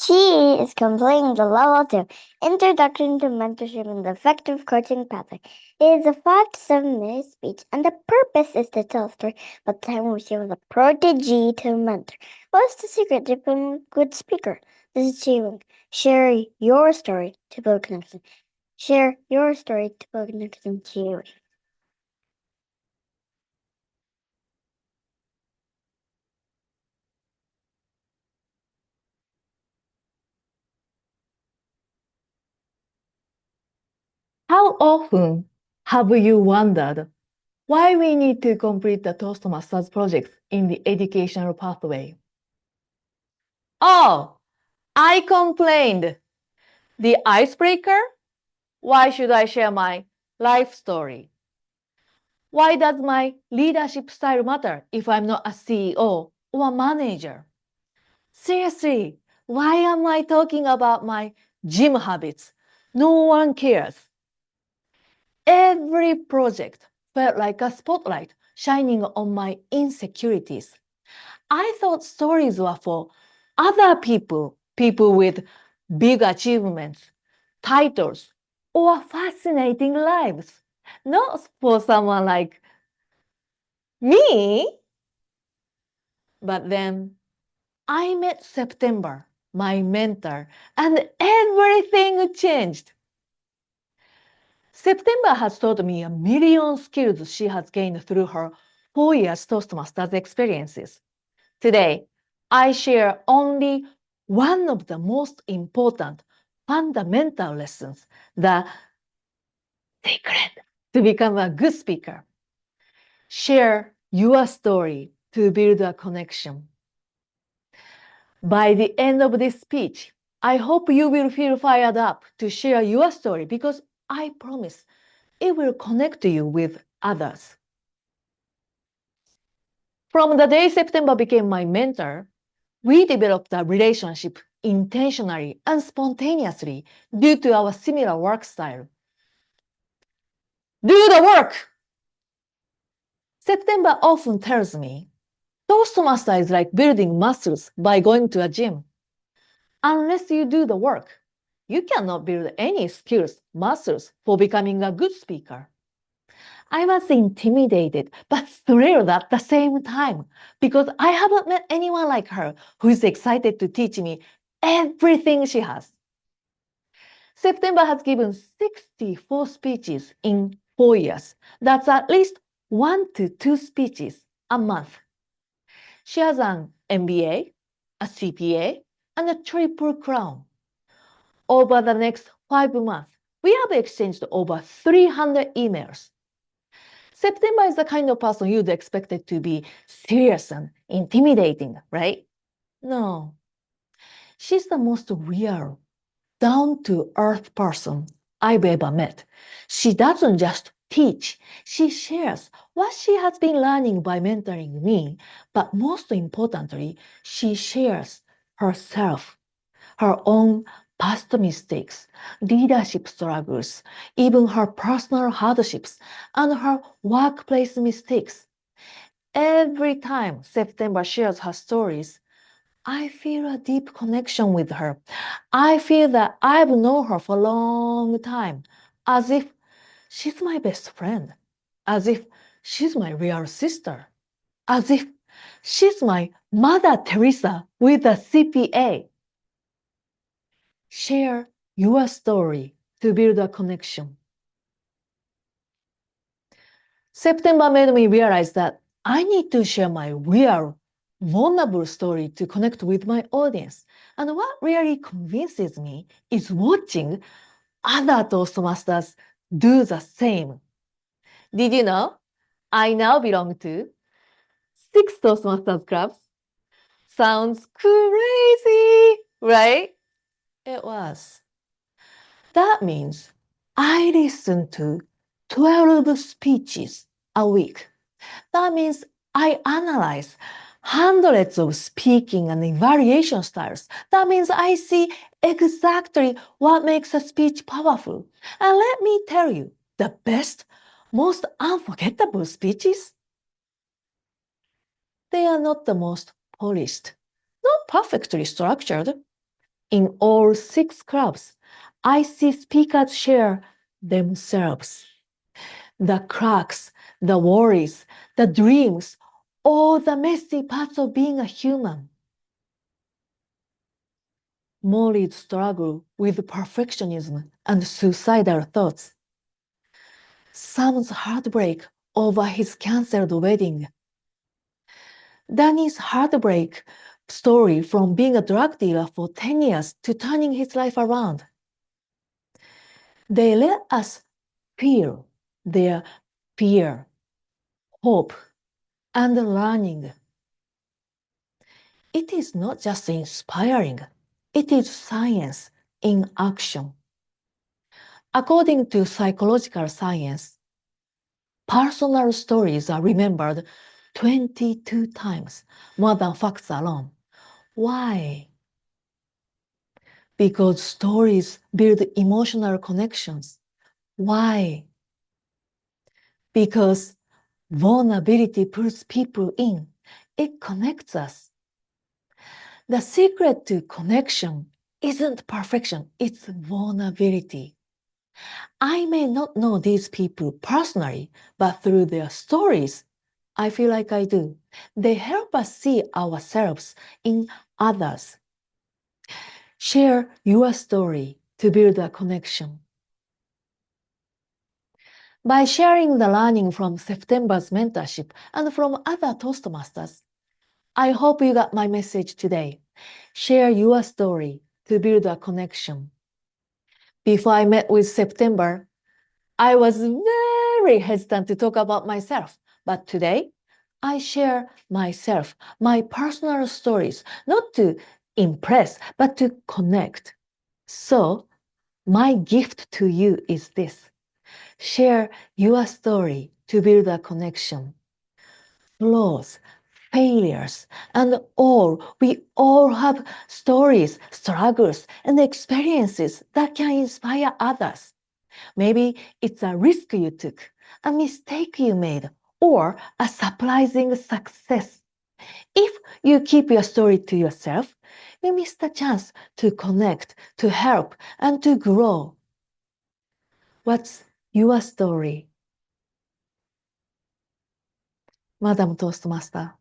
ChiA is completing the Level 2 Introduction to Mentorship and the Effective Coaching Pathway. It is a 5 to 7 minute speech, and the purpose is to tell a story about the time we she was a protege to a mentor. What's the secret to becoming a good speaker? This is Wang. Share your story to build connection. Share your story to build connection. ChiA. How often have you wondered why we need to complete the Toastmasters projects in the educational pathway? Oh, I complained. The icebreaker? Why should I share my life story? Why does my leadership style matter if I'm not a CEO or a manager? Seriously, why am I talking about my gym habits? No one cares. Every project felt like a spotlight shining on my insecurities. I thought stories were for other people, people with big achievements, titles, or fascinating lives, not for someone like me. But then I met September, my mentor, and everything changed. September has taught me a million skills she has gained through her 4 years Toastmasters experiences. Today, I share only one of the most important fundamental lessons, the secret to become a good speaker. Share your story to build a connection. By the end of this speech, I hope you will feel fired up to share your story because I promise it will connect you with others. From the day September became my mentor, we developed a relationship intentionally and spontaneously due to our similar work style. Do the work! September often tells me, Toastmaster is like building muscles by going to a gym. Unless you do the work, you cannot build any skills, muscles for becoming a good speaker. I was intimidated but thrilled at the same time because I haven't met anyone like her who is excited to teach me everything she has. September has given 64 speeches in 4 years. That's at least 1 to 2 speeches a month. She has an MBA, a CPA, and a triple crown. Over the next 5 months, we have exchanged over 300 emails. September is the kind of person you'd expect it to be serious and intimidating, right? No. She's the most real, down-to-earth person I've ever met. She doesn't just teach, she shares what she has been learning by mentoring me, but most importantly, she shares herself, her own past mistakes, leadership struggles, even her personal hardships, and her workplace mistakes. Every time September shares her stories, I feel a deep connection with her. I feel that I've known her for a long time, as if she's my best friend, as if she's my real sister, as if she's my Mother Teresa with a CPA. Share your story to build a connection. September made me realize that I need to share my real, vulnerable story to connect with my audience. And what really convinces me is watching other Toastmasters do the same. Did you know? I now belong to 6 Toastmasters clubs. Sounds crazy, right? It was. That means I listen to 12 speeches a week. That means I analyze hundreds of speaking and evaluation styles. That means I see exactly what makes a speech powerful. And let me tell you, the best, most unforgettable speeches, they are not the most polished, not perfectly structured. In all 6 clubs, I see speakers share themselves. The cracks, the worries, the dreams, all the messy parts of being a human. Molly's struggle with perfectionism and suicidal thoughts. Sam's heartbreak over his cancelled wedding. Danny's heartbreak story from being a drug dealer for 10 years to turning his life around. They let us feel their fear, hope, and learning. It is not just inspiring, it is science in action. According to psychological science, personal stories are remembered 22 times more than facts alone. Why? Because stories build emotional connections. Why? Because vulnerability pulls people in. It connects us. The secret to connection isn't perfection, it's vulnerability. I may not know these people personally, but through their stories, I feel like I do. They help us see ourselves in others. Share your story to build a connection. By sharing the learning from September's mentorship and from other Toastmasters, I hope you got my message today. Share your story to build a connection. Before I met with September, I was very hesitant to talk about myself. But today, I share myself, my personal stories, not to impress, but to connect. So, my gift to you is this. Share your story to build a connection. Flaws, failures, and we all have stories, struggles, and experiences that can inspire others. Maybe it's a risk you took, a mistake you made, or a surprising success. If you keep your story to yourself, you miss the chance to connect, to help, and to grow. What's your story? Madam Toastmaster.